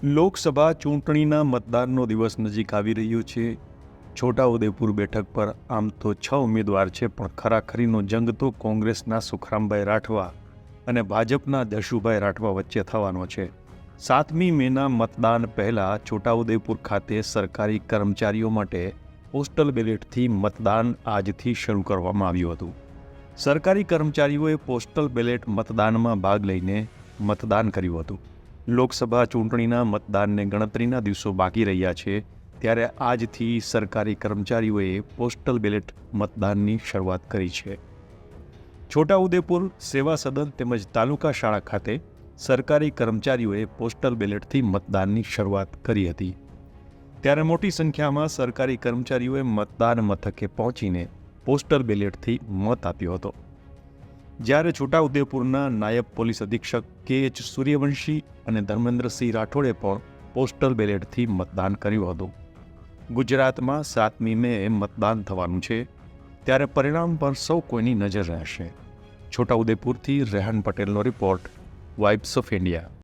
લોકસભા ચૂંટણીના મતદાનનો દિવસ નજીક આવી રહ્યો છે. છોટાઉદેપુર બેઠક પર આમ તો 6 ઉમેદવાર છે, પણ ખરાખરીનો જંગ તો કોંગ્રેસના સુખરામભાઈ રાઠવા અને ભાજપના જશુભાઈ રાઠવા વચ્ચે થવાનો છે. 7મી મેના મતદાન પહેલાં છોટાઉદેપુર ખાતે સરકારી કર્મચારીઓ માટે પોસ્ટલ બેલેટથી મતદાન આજથી શરૂ કરવામાં આવ્યું હતું. સરકારી કર્મચારીઓએ પોસ્ટલ બેલેટ મતદાનમાં ભાગ લઈને મતદાન કર્યું હતું. લોકસભા ચૂંટણીના મતદાનને ગણતરીના દિવસો બાકી રહ્યા છે, ત્યારે આજથી સરકારી કર્મચારીઓએ પોસ્ટલ બેલેટ મતદાનની શરૂઆત કરી છે. છોટાઉદેપુર સેવા સદન તેમજ તાલુકા શાળા ખાતે સરકારી કર્મચારીઓએ પોસ્ટલ બેલેટથી મતદાનની શરૂઆત કરી હતી. ત્યારે મોટી સંખ્યામાં સરકારી કર્મચારીઓએ મતદાન મથકે પહોંચીને પોસ્ટલ બેલેટથી મત આપ્યો હતો. જ્યારે છોટાઉદેપુરના નાયબ પોલીસ અધિક્ષક કે.એચ. સૂર્યવંશી અને ધર્મેન્દ્રસિંહ રાઠોડે પણ પોસ્ટલ બેલેટથી મતદાન કર્યું હતું. ગુજરાતમાં 7મી મેએ મતદાન થવાનું છે, ત્યારે પરિણામ પર સૌ કોઈની નજર રહેશે. છોટાઉદેપુરથી રેહાન પટેલનો રિપોર્ટ, વાઇબ્સ ઓફ ઇન્ડિયા.